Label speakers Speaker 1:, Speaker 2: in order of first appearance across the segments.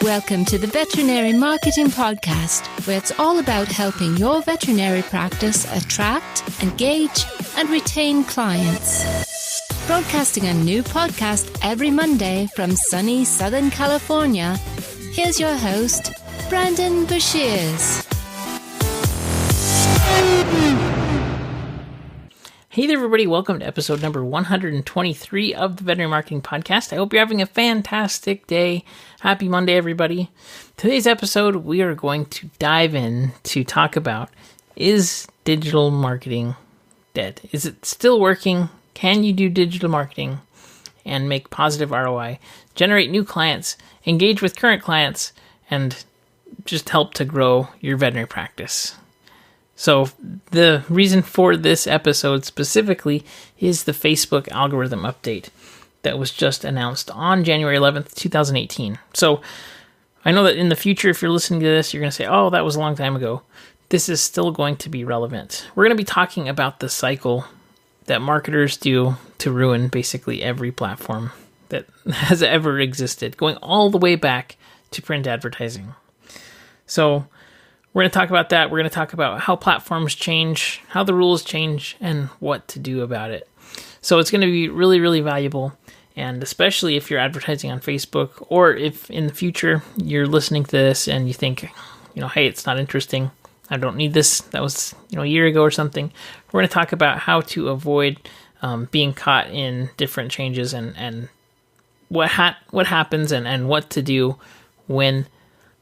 Speaker 1: Welcome to the Veterinary Marketing Podcast, where it's all about helping your veterinary practice attract, engage, and retain clients. Broadcasting a new podcast every Monday from sunny Southern California, here's your host, Brandon Bashirs.
Speaker 2: Hey there, everybody. Welcome to episode number 123 of the Veterinary Marketing Podcast. I hope you're having a fantastic day. Happy Monday, everybody. Today's episode, we are going to dive in to talk about, is digital marketing dead? Is it still working? Can you do digital marketing and make positive ROI, generate new clients, engage with current clients, and just help to grow your veterinary practice? So the reason for this episode specifically is the Facebook algorithm update that was just announced on January 11th, 2018. So I know that in the future, if you're listening to this, you're going to say, oh, that was a long time ago. This is still going to be relevant. We're going to be talking about the cycle that marketers do to ruin basically every platform that has ever existed, going all the way back to print advertising. So we're going to talk about that. We're going to talk about how platforms change, how the rules change, and what to do about it. So it's going to be really, really valuable. And especially if you're advertising on Facebook, or if in the future you're listening to this and you think, hey, it's not interesting. I don't need this. That was, a year ago or something. We're going to talk about how to avoid being caught in different changes and what happens and what to do when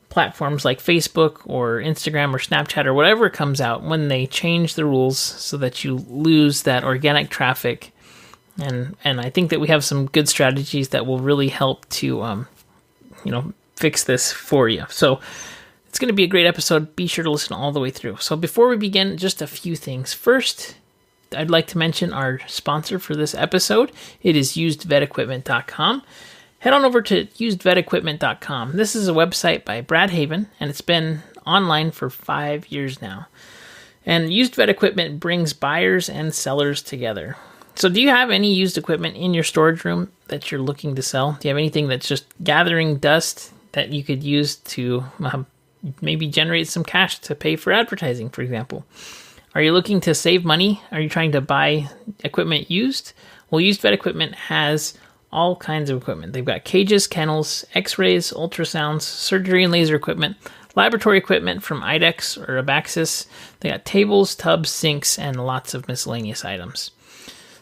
Speaker 2: platforms like Facebook or Instagram or Snapchat or whatever comes out, when they change the rules so that you lose that organic traffic. And I think that we have some good strategies that will really help to, fix this for you. So it's going to be a great episode. Be sure to listen all the way through. So before we begin, just a few things. First, I'd like to mention our sponsor for this episode. It is usedvetequipment.com. Head on over to usedvetequipment.com. This is a website by Brad Haven, and it's been online for 5 years now. And Used Vet Equipment brings buyers and sellers together. So do you have any used equipment in your storage room that you're looking to sell? Do you have anything that's just gathering dust that you could use to maybe generate some cash to pay for advertising, for example? Are you looking to save money? Are you trying to buy equipment used? Well, Used Vet Equipment has all kinds of equipment. They've got cages, kennels, x-rays, ultrasounds, surgery and laser equipment, laboratory equipment from IDEX or Abaxis. They got tables, tubs, sinks, and lots of miscellaneous items.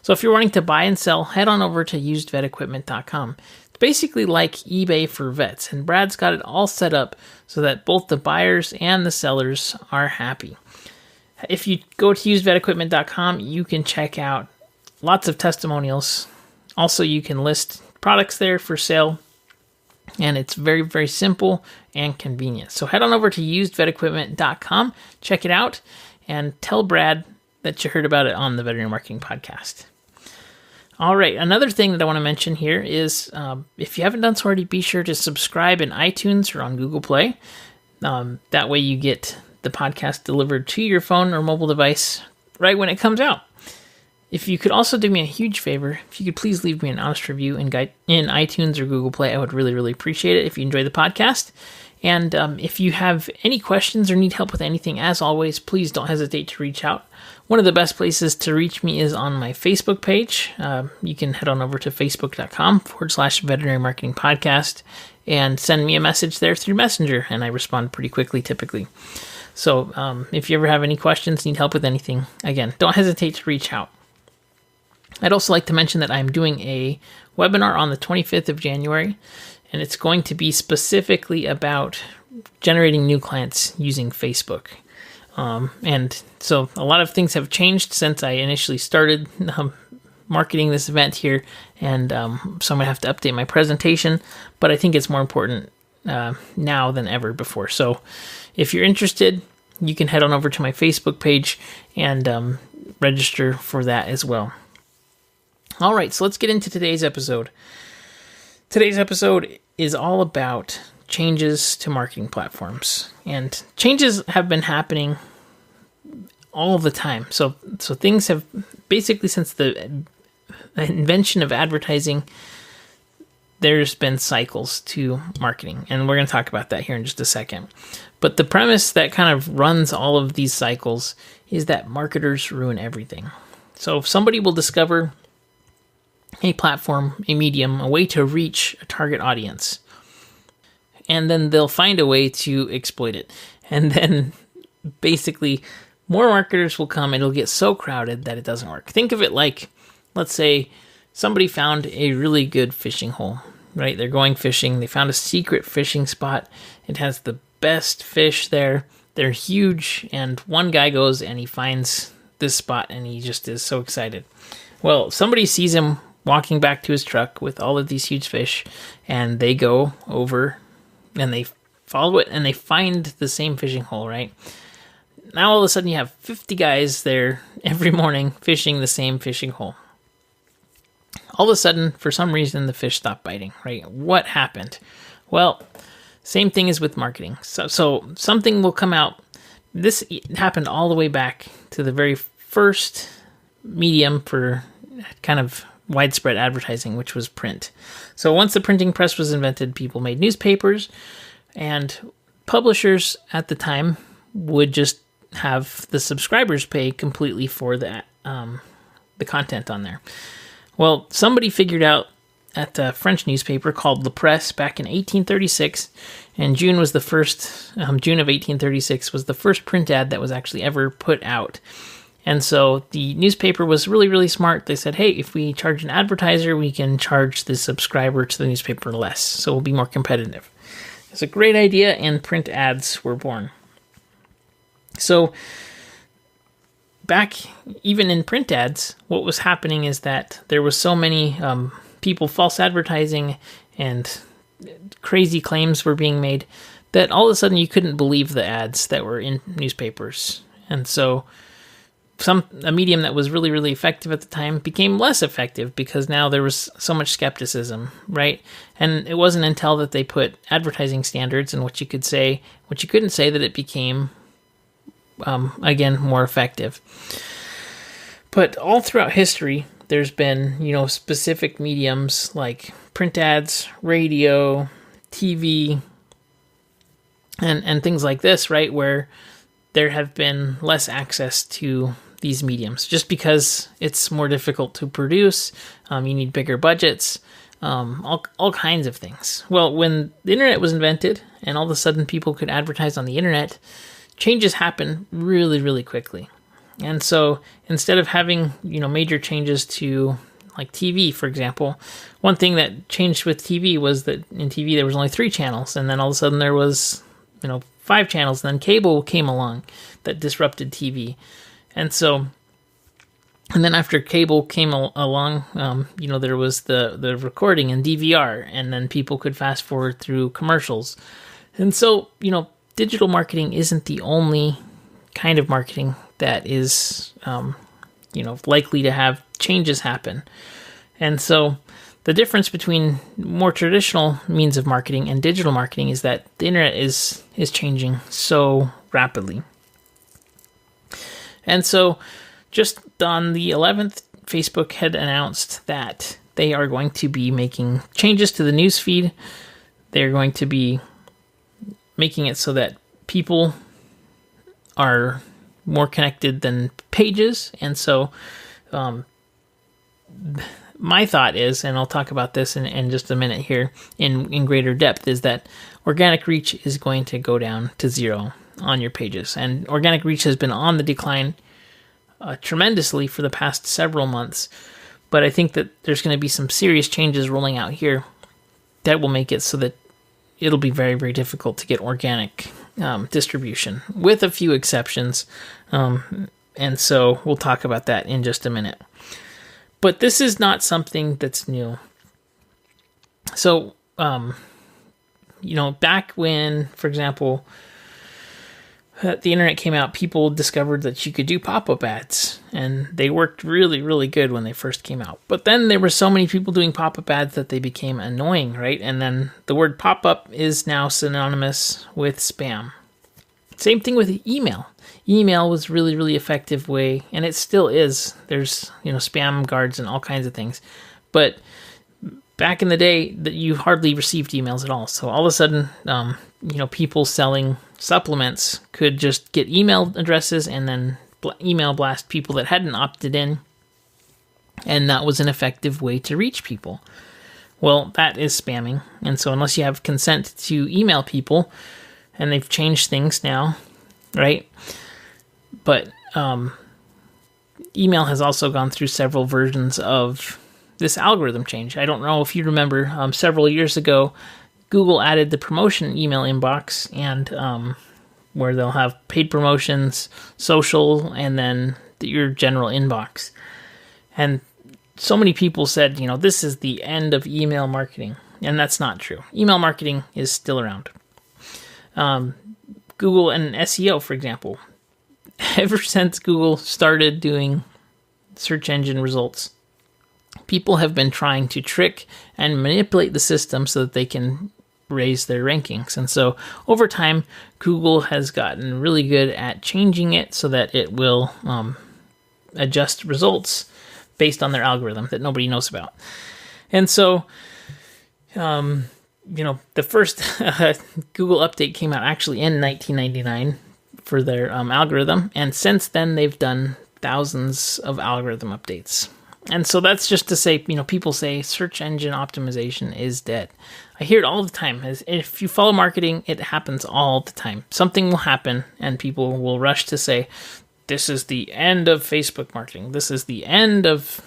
Speaker 2: So if you're wanting to buy and sell, head on over to usedvetequipment.com. It's basically like eBay for vets, and Brad's got it all set up so that both the buyers and the sellers are happy. If you go to usedvetequipment.com, you can check out lots of testimonials. Also, you can list products there for sale, and it's very, very simple and convenient. So head on over to usedvetequipment.com, check it out, and tell Brad that you heard about it on the Veterinary Marketing Podcast. All right, another thing that I want to mention here is if you haven't done so already, be sure to subscribe in iTunes or on Google Play. That way you get the podcast delivered to your phone or mobile device right when it comes out. If you could also do me a huge favor, if you could please leave me an honest review in iTunes or Google Play, I would really, really appreciate it if you enjoy the podcast. And if you have any questions or need help with anything, as always, please don't hesitate to reach out. One of the best places to reach me is on my Facebook page. You can head on over to facebook.com/veterinary marketing podcast and send me a message there through Messenger, and I respond pretty quickly typically. So if you ever have any questions, need help with anything, again, don't hesitate to reach out. I'd also like to mention that I'm doing a webinar on the 25th of January, and it's going to be specifically about generating new clients using Facebook. And so a lot of things have changed since I initially started marketing this event here, and so I'm going to have to update my presentation, but I think it's more important now than ever before. So if you're interested, you can head on over to my Facebook page and register for that as well. All right, so let's get into today's episode. Today's episode is all about changes to marketing platforms, and changes have been happening all the time. So things have basically since the invention of advertising, there's been cycles to marketing, and we're going to talk about that here in just a second. But the premise that kind of runs all of these cycles is that marketers ruin everything. So if somebody will discover a platform, a medium, a way to reach a target audience, and then they'll find a way to exploit it. And then basically more marketers will come and it'll get so crowded that it doesn't work. Think of it like, let's say somebody found a really good fishing hole, right? They're going fishing. They found a secret fishing spot. It has the best fish there. They're huge. And one guy goes and he finds this spot and he just is so excited. Well, somebody sees him walking back to his truck with all of these huge fish, and they go over and they follow it and they find the same fishing hole, right? Now all of a sudden you have 50 guys there every morning fishing the same fishing hole. All of a sudden, for some reason, the fish stopped biting, right? What happened? Well, same thing as with marketing. So something will come out. This happened all the way back to the very first medium for kind of widespread advertising, which was print. So once the printing press was invented, people made newspapers, and publishers at the time would just have the subscribers pay completely for the content on there. Well, somebody figured out at a French newspaper called Le Presse back in 1836, and June of 1836 was the first print ad that was actually ever put out. And so the newspaper was really, really smart. They said, hey, if we charge an advertiser, we can charge the subscriber to the newspaper less, so we'll be more competitive. It's a great idea, and print ads were born. So back even in print ads, what was happening is that there was so many people false advertising and crazy claims were being made that all of a sudden you couldn't believe the ads that were in newspapers. And so a medium that was really, really effective at the time became less effective because now there was so much skepticism, right? And it wasn't until that they put advertising standards and what you could say, what you couldn't say, that it became again, more effective. But all throughout history, there's been, specific mediums like print ads, radio, TV, and things like this, right? Where there have been less access to these mediums just because it's more difficult to produce. You need bigger budgets, all kinds of things. Well, when the internet was invented and all of a sudden people could advertise on the internet, changes happen really, really quickly. And so instead of having, major changes to like TV, for example, one thing that changed with TV was that in TV there was only 3 channels, and then all of a sudden there was, 5 channels, and then cable came along that disrupted TV. And then after cable came along, there was the recording and DVR, and then people could fast forward through commercials. And so, digital marketing isn't the only kind of marketing that is, likely to have changes happen. And so the difference between more traditional means of marketing and digital marketing is that the internet is changing so rapidly. And so just on the 11th, Facebook had announced that they are going to be making changes to the news feed. They're going to be making it so that people are more connected than pages. And so my thought is, and I'll talk about this in just a minute here in greater depth, is that organic reach is going to go down to 0 on your pages. And organic reach has been on the decline tremendously for the past several months. But I think that there's going to be some serious changes rolling out here that will make it so that it'll be very, very difficult to get organic distribution, with a few exceptions. And so we'll talk about that in just a minute. But this is not something that's new. So, back when, for example, the internet came out, people discovered that you could do pop-up ads, and they worked really, really good when they first came out. But then there were so many people doing pop-up ads that they became annoying, right? And then the word pop-up is now synonymous with spam. Same thing with email. Email was really, really effective way, and it still is. There's, spam guards and all kinds of things. But back in the day, that you hardly received emails at all. So all of a sudden, people selling supplements could just get email addresses and then email blast people that hadn't opted in. And that was an effective way to reach people. Well, that is spamming. And so unless you have consent to email people, and they've changed things now, right? But email has also gone through several versions of this algorithm change. I don't know if you remember, several years ago, Google added the promotion email inbox, and where they'll have paid promotions, social, and then your general inbox. And so many people said, this is the end of email marketing. And that's not true. Email marketing is still around. Google and SEO, for example. Ever since Google started doing search engine results, people have been trying to trick and manipulate the system so that they can raise their rankings. And so over time, Google has gotten really good at changing it so that it will adjust results based on their algorithm that nobody knows about. And so, the first Google update came out actually in 1999 for their algorithm. And since then, they've done thousands of algorithm updates. And so that's just to say, people say search engine optimization is dead. I hear it all the time. If you follow marketing, it happens all the time. Something will happen and people will rush to say, this is the end of Facebook marketing. This is the end of,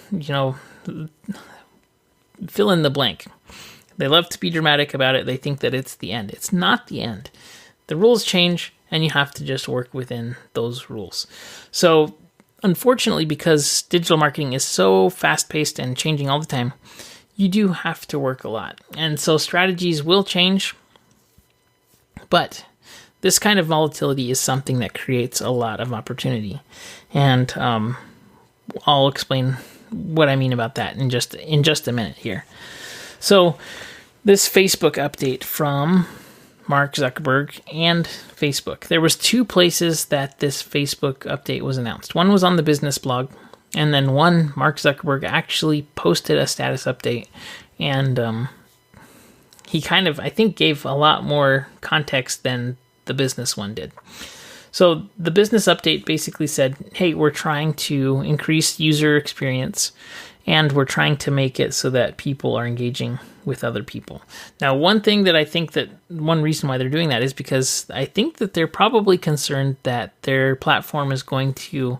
Speaker 2: fill in the blank. They love to be dramatic about it. They think that it's the end. It's not the end. The rules change, and you have to just work within those rules. So, unfortunately, because digital marketing is so fast-paced and changing all the time, you do have to work a lot. And so strategies will change, but this kind of volatility is something that creates a lot of opportunity. And I'll explain what I mean about that in just a minute here. So this Facebook update from Mark Zuckerberg and Facebook. There was two places that this Facebook update was announced. One was on the business blog, and then one, Mark Zuckerberg actually posted a status update, and he kind of, I think, gave a lot more context than the business one did. So the business update basically said, hey, we're trying to increase user experience, and we're trying to make it so that people are engaging with other people. Now, one reason why they're doing that is because I think that they're probably concerned that their platform is going to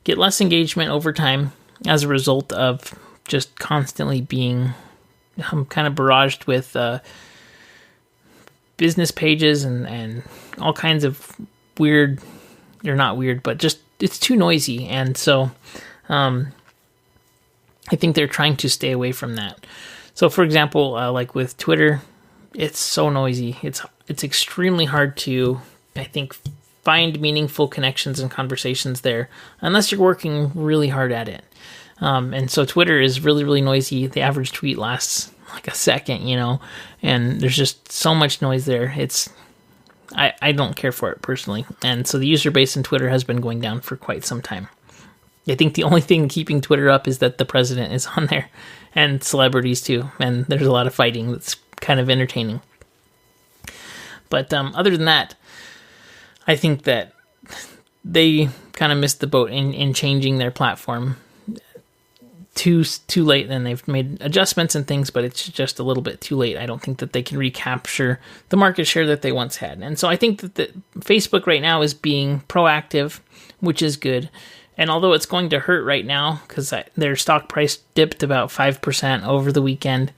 Speaker 2: get less engagement over time as a result of just constantly being kind of barraged with business pages and all kinds of weird, or not weird, but just it's too noisy. And so I think they're trying to stay away from that. So, for example, like with Twitter, it's so noisy. It's extremely hard to, I think, find meaningful connections and conversations there unless you're working really hard at it. And so Twitter is really, really noisy. The average tweet lasts like a second, and there's just so much noise there. I don't care for it personally. And so the user base in Twitter has been going down for quite some time. I think the only thing keeping Twitter up is that the president is on there, and celebrities too. And there's a lot of fighting that's kind of entertaining. But other than that, I think that they kind of missed the boat in changing their platform too late. And they've made adjustments and things, but it's just a little bit too late. I don't think that they can recapture the market share that they once had. And so I think that Facebook right now is being proactive, which is good. And although it's going to hurt right now because their stock price dipped about 5% over the weekend.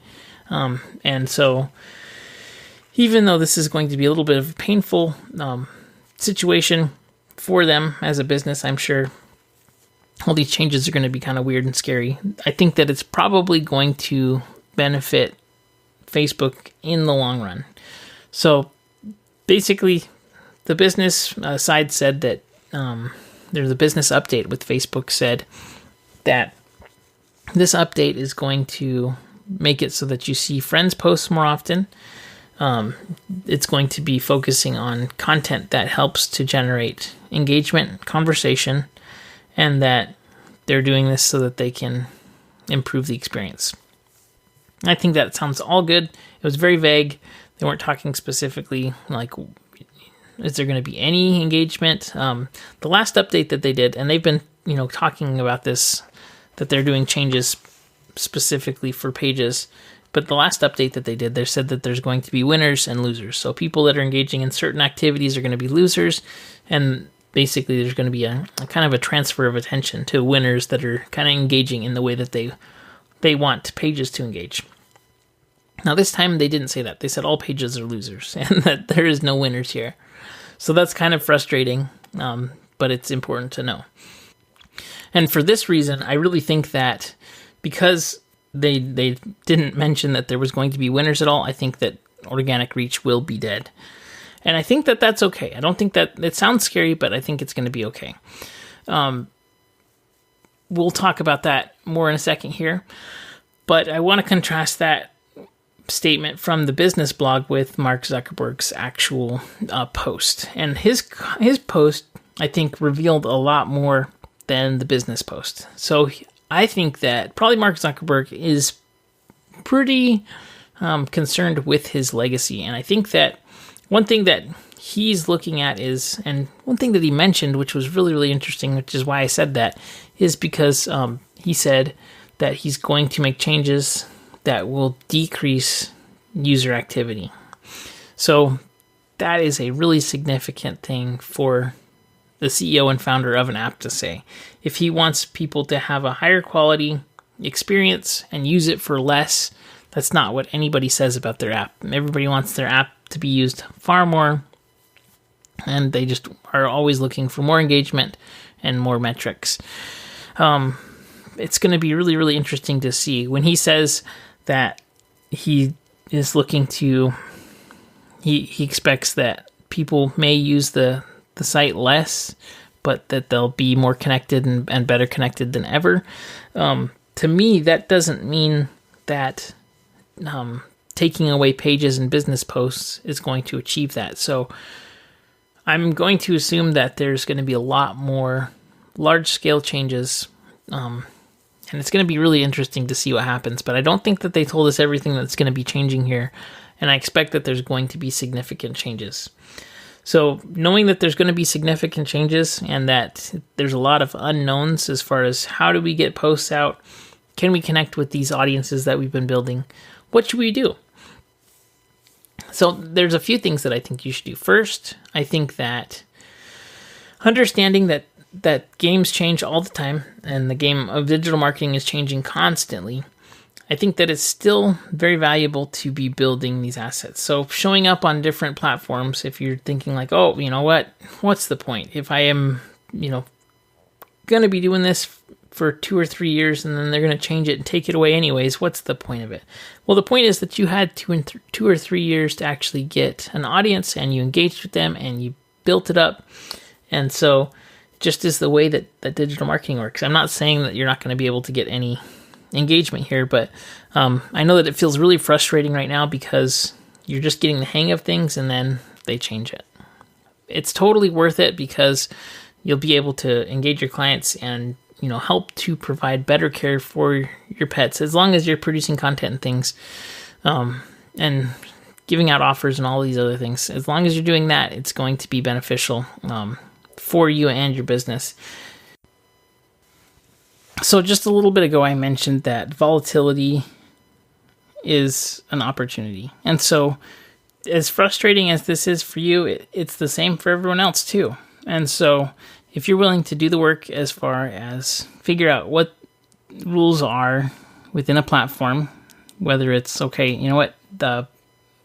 Speaker 2: And so even though this is going to be a little bit of a painful situation for them as a business, I'm sure all these changes are going to be kind of weird and scary. I think that it's probably going to benefit Facebook in the long run. So basically, the business side said that there's a business update with Facebook said that this update is going to make it so that you see friends posts more often. it's going to be focusing on content that helps to generate engagement, conversation, and that they're doing this so that they can improve the experience. I think that sounds all good. It was very vague. They weren't talking specifically like, is there going to be any engagement? The last update that they did, and they've been, talking about this, that they're doing changes specifically for pages. But the last update that they did, they said that there's going to be winners and losers. So people that are engaging in certain activities are going to be losers, and basically there's going to be a kind of a transfer of attention to winners that are kind of engaging in the way that they want pages to engage. Now this time they didn't say that. They said all pages are losers and that there is no winners here. So that's kind of frustrating, but it's important to know. And for this reason, I really think that because they didn't mention that there was going to be winners at all, I think that organic reach will be dead. And I think that that's okay. I don't think that it sounds scary, but I think it's going to be okay. We'll talk about that more in a second here. But I want to contrast that statement from the business blog with Mark Zuckerberg's actual post. And his post, I think, revealed a lot more than the business post. So I think that probably Mark Zuckerberg is pretty concerned with his legacy. And I think that one thing that he's looking at is, and one thing that he mentioned, which was really, really interesting, which is why I said that, is because he said that he's going to make changes that will decrease user activity. So that is a really significant thing for the CEO and founder of an app to say. If he wants people to have a higher quality experience and use it for less, that's not what anybody says about their app. Everybody wants their app to be used far more, and they just are always looking for more engagement and more metrics. It's going to be really, really interesting to see when he says that he is looking to, he expects that people may use the site less, but that they'll be more connected and better connected than ever. To me, that doesn't mean that taking away pages and business posts is going to achieve that. So I'm going to assume that there's going to be a lot more large-scale changes, and it's going to be really interesting to see what happens. But I don't think that they told us everything that's going to be changing here, and I expect that there's going to be significant changes. So knowing that there's going to be significant changes and that there's a lot of unknowns as far as how do we get posts out, can we connect with these audiences that we've been building, what should we do? So there's a few things that I think you should do. First, I think that understanding that games change all the time and the game of digital marketing is changing constantly, I think that it's still very valuable to be building these assets. So showing up on different platforms, if you're thinking like, oh, you know what, what's the point? If I am, going to be doing this for 2 or 3 years and then they're going to change it and take it away anyways, what's the point of it? Well, the point is that you had 2 or 3 years to actually get an audience and you engaged with them and you built it up. And so just is the way that digital marketing works. I'm not saying that you're not going to be able to get any engagement here, but I know that it feels really frustrating right now because you're just getting the hang of things and then they change it. It's totally worth it because you'll be able to engage your clients and help to provide better care for your pets as long as you're producing content and things, and giving out offers and all these other things. As long as you're doing that, it's going to be beneficial for you and your business. So just a little bit ago, I mentioned that volatility is an opportunity. And so as frustrating as this is for you, it's the same for everyone else too. And so if you're willing to do the work as far as figure out what rules are within a platform, whether it's, okay, you know what, the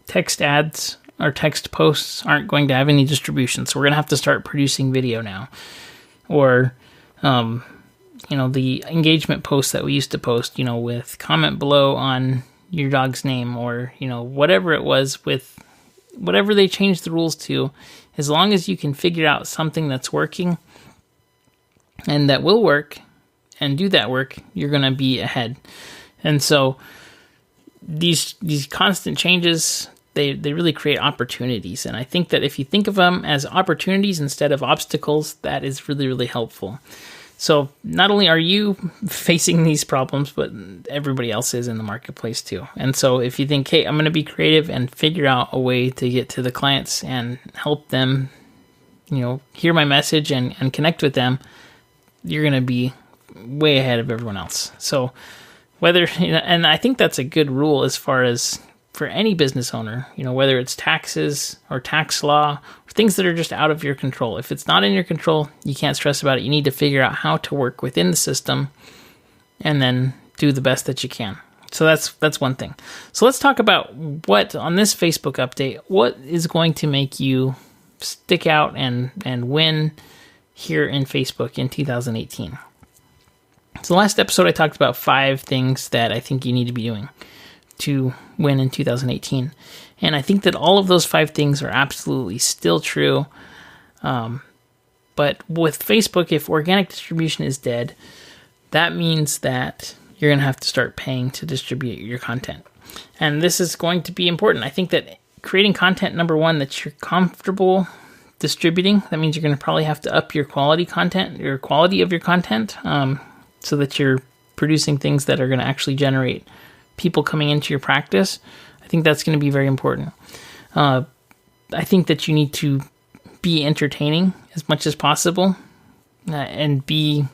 Speaker 2: text ads or text posts aren't going to have any distribution, so we're going to have to start producing video now. Or, the engagement posts that we used to post, with comment below on your dog's name or, whatever it was, with whatever they changed the rules to, as long as you can figure out something that's working and that will work and do that work, you're going to be ahead. And so these constant changes they really create opportunities. And I think that if you think of them as opportunities instead of obstacles, that is really, really helpful. So not only are you facing these problems, but everybody else is in the marketplace too. And so if you think, hey, I'm going to be creative and figure out a way to get to the clients and help them, hear my message and connect with them, you're going to be way ahead of everyone else. So and I think that's a good rule as far as for any business owner, whether it's taxes or tax law, or things that are just out of your control. If it's not in your control, you can't stress about it. You need to figure out how to work within the system and then do the best that you can. So that's one thing. So let's talk about what, on this Facebook update, what is going to make you stick out and win here in Facebook in 2018. So last episode, I talked about 5 things that I think you need to be doing to win in 2018. And I think that all of those 5 things are absolutely still true. But with Facebook, if organic distribution is dead, that means that you're going to have to start paying to distribute your content. And this is going to be important. I think that creating content, number one, that you're comfortable distributing, that means you're going to probably have to up your quality of your content, so that you're producing things that are going to actually generate people coming into your practice. I think that's going to be very important. I think that you need to be entertaining as much as possible, and be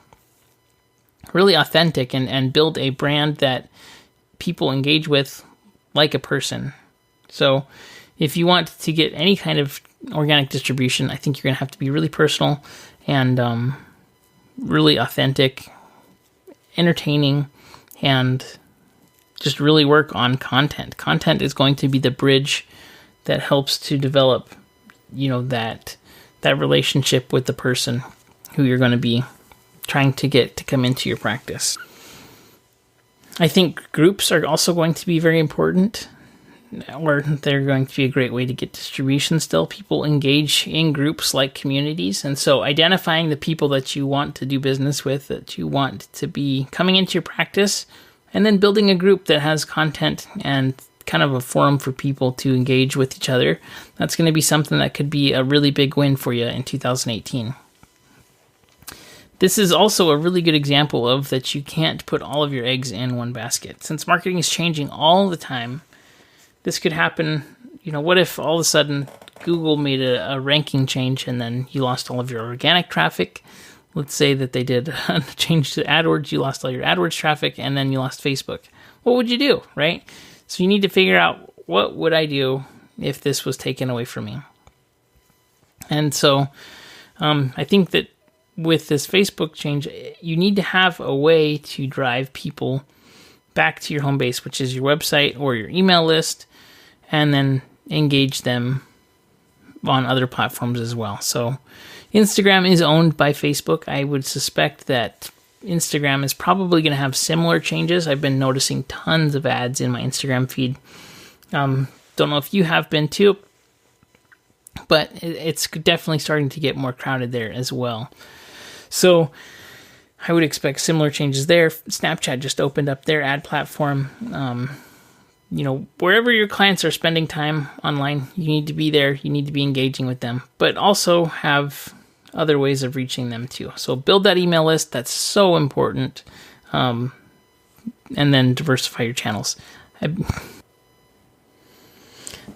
Speaker 2: really authentic and build a brand that people engage with like a person. So if you want to get any kind of organic distribution, I think you're going to have to be really personal and really authentic, entertaining, and just really work on content. Content is going to be the bridge that helps to develop, that relationship with the person who you're going to be trying to get to come into your practice. I think groups are also going to be very important, or they're going to be a great way to get distribution still. People engage in groups like communities, and so identifying the people that you want to do business with, that you want to be coming into your practice, and then building a group that has content and kind of a forum for people to engage with each other. That's going to be something that could be a really big win for you in 2018. This is also a really good example of that you can't put all of your eggs in one basket. Since marketing is changing all the time, this could happen. What if all of a sudden Google made a ranking change and then you lost all of your organic traffic? Let's say that they did a change to AdWords, you lost all your AdWords traffic, and then you lost Facebook. What would you do, right? So you need to figure out, what would I do if this was taken away from me? And so I think that with this Facebook change, you need to have a way to drive people back to your home base, which is your website or your email list, and then engage them on other platforms as well. So Instagram is owned by Facebook. I would suspect that Instagram is probably going to have similar changes. I've been noticing tons of ads in my Instagram feed. Don't know if you have been too, but it's definitely starting to get more crowded there as well. So I would expect similar changes there. Snapchat just opened up their ad platform. Wherever your clients are spending time online, you need to be there. You need to be engaging with them, but also have other ways of reaching them too. So build that email list. That's so important. And then diversify your channels.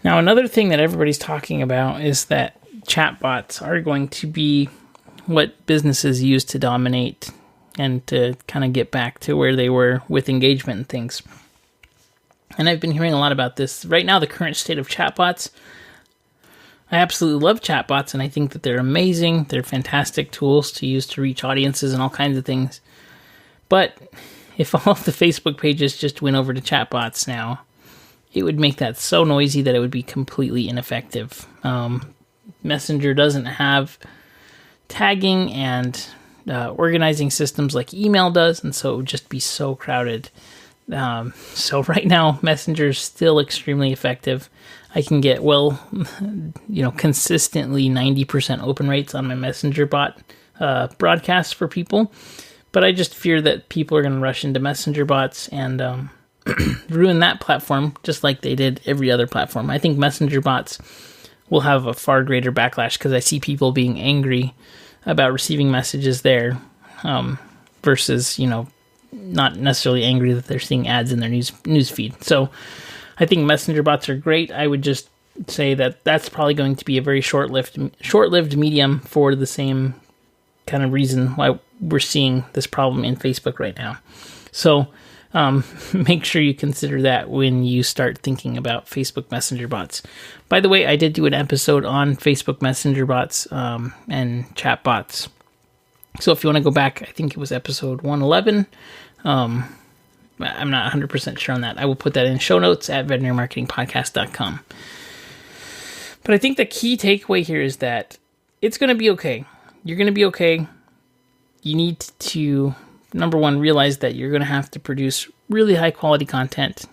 Speaker 2: Now, another thing that everybody's talking about is that chatbots are going to be what businesses use to dominate and to kind of get back to where they were with engagement and things. And I've been hearing a lot about this. Right now, the current state of chatbots, I absolutely love chatbots, and I think that they're amazing. They're fantastic tools to use to reach audiences and all kinds of things. But if all of the Facebook pages just went over to chatbots now, it would make that so noisy that it would be completely ineffective. Messenger doesn't have tagging and organizing systems like email does, and so it would just be so crowded. So right now, Messenger is still extremely effective. I can get consistently 90% open rates on my Messenger bot broadcasts for people, but I just fear that people are going to rush into Messenger bots and ruin that platform just like they did every other platform. I think messenger bots will have a far greater backlash because I see people being angry about receiving messages there versus, not necessarily angry that they're seeing ads in their news feed. So I think messenger bots are great. I would just say that that's probably going to be a very short-lived medium for the same kind of reason why we're seeing this problem in Facebook right now. So make sure you consider that when you start thinking about Facebook Messenger bots. By the way, I did do an episode on Facebook Messenger bots and chat bots. So if you want to go back, I think it was episode 111. I'm not 100% sure on that. I will put that in show notes at veterinarymarketingpodcast.com. But I think the key takeaway here is that it's going to be okay. You're going to be okay. You need to, number one, realize that you're going to have to produce really high quality content.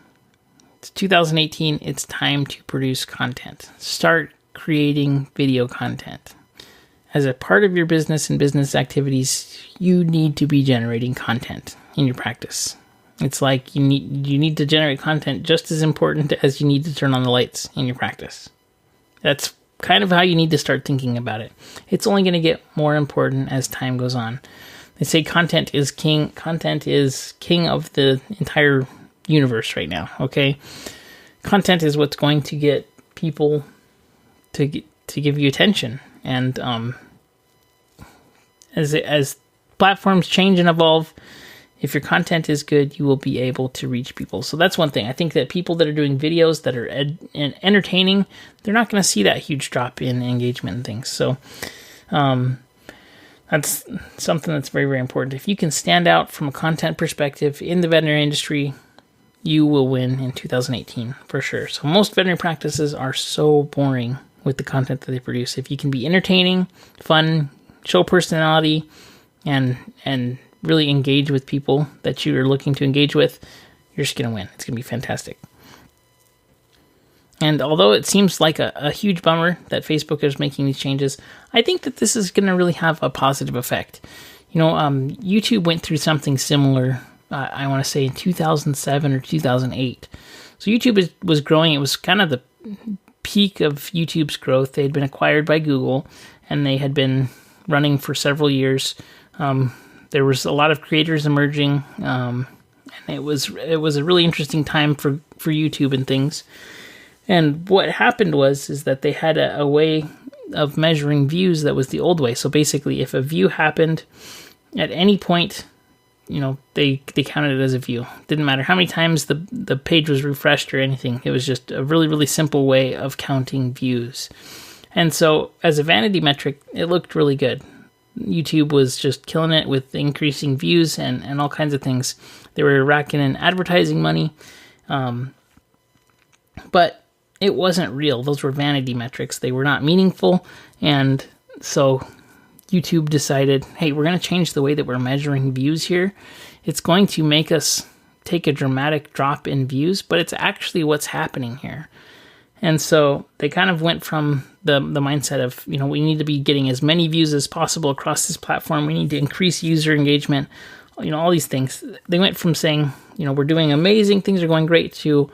Speaker 2: It's 2018. It's time to produce content. Start creating video content. As a part of your business and business activities, you need to be generating content in your practice. It's like you need to generate content just as important as you need to turn on the lights in your practice. That's kind of how you need to start thinking about it. It's only going to get more important as time goes on. They say content is king. Content is king of the entire universe right now, okay? Content is what's going to get people to give you attention. And as platforms change and evolve, if your content is good, you will be able to reach people. So that's one thing. I think that people that are doing videos that are entertaining, they're not going to see that huge drop in engagement and things. So that's something that's very, very important. If you can stand out from a content perspective in the veterinary industry, you will win in 2018 for sure. So most veterinary practices are so boring with the content that they produce. If you can be entertaining, fun, show personality, and really engage with people that you are looking to engage with, you're just going to win. It's going to be fantastic. And although it seems like a huge bummer that Facebook is making these changes, I think that this is going to really have a positive effect. YouTube went through something similar, I want to say in 2007 or 2008. So YouTube was growing. It was kind of the peak of YouTube's growth. They had been acquired by Google, and they had been running for several years. There was a lot of creators emerging, and it was a really interesting time for YouTube and things. And what happened is that they had a way of measuring views that was the old way. So basically, if a view happened at any point, they counted it as a view. Didn't matter how many times the page was refreshed or anything. It was just a really, really simple way of counting views. And so as a vanity metric, it looked really good. YouTube was just killing it with increasing views and all kinds of things. They were racking in advertising money. But it wasn't real. Those were vanity metrics. They were not meaningful. And so YouTube decided, hey, we're going to change the way that we're measuring views here. It's going to make us take a dramatic drop in views, but it's actually what's happening here. And so they kind of went from the mindset of, we need to be getting as many views as possible across this platform. We need to increase user engagement, all these things. They went from saying, we're doing amazing, things are going great, to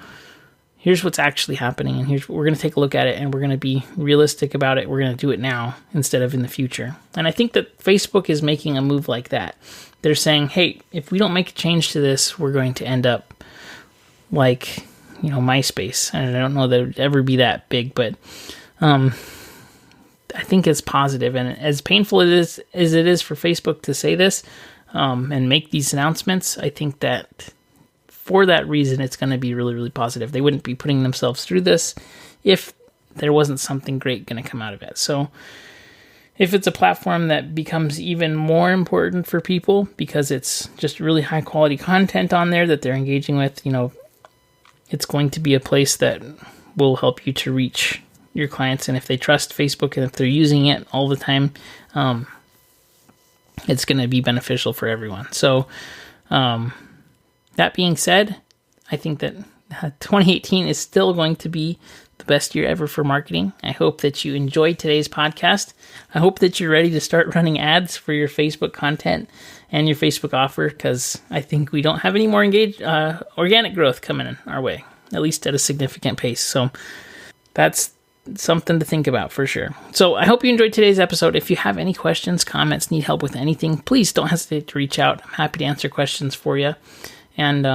Speaker 2: here's what's actually happening, and we're going to take a look at it, and we're going to be realistic about it. We're going to do it now instead of in the future. And I think that Facebook is making a move like that. They're saying, hey, if we don't make a change to this, we're going to end up like, MySpace. And I don't know that it would ever be that big, but I think it's positive. And as painful as it is for Facebook to say this and make these announcements, I think that for that reason, it's going to be really, really positive. They wouldn't be putting themselves through this if there wasn't something great going to come out of it. So if it's a platform that becomes even more important for people because it's just really high quality content on there that they're engaging with, it's going to be a place that will help you to reach your clients. And if they trust Facebook and if they're using it all the time, it's going to be beneficial for everyone. So, that being said, I think that 2018 is still going to be the the best year ever for marketing. I hope that you enjoyed today's podcast. I hope that you're ready to start running ads for your Facebook content and your Facebook offer, because I think we don't have any more organic growth coming in our way, at least at a significant pace. So that's something to think about for sure. So I hope you enjoyed today's episode. If you have any questions, comments, need help with anything, please don't hesitate to reach out. I'm happy to answer questions for you. And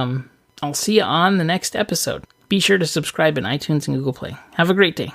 Speaker 2: I'll see you on the next episode. Be sure to subscribe in iTunes and Google Play. Have a great day.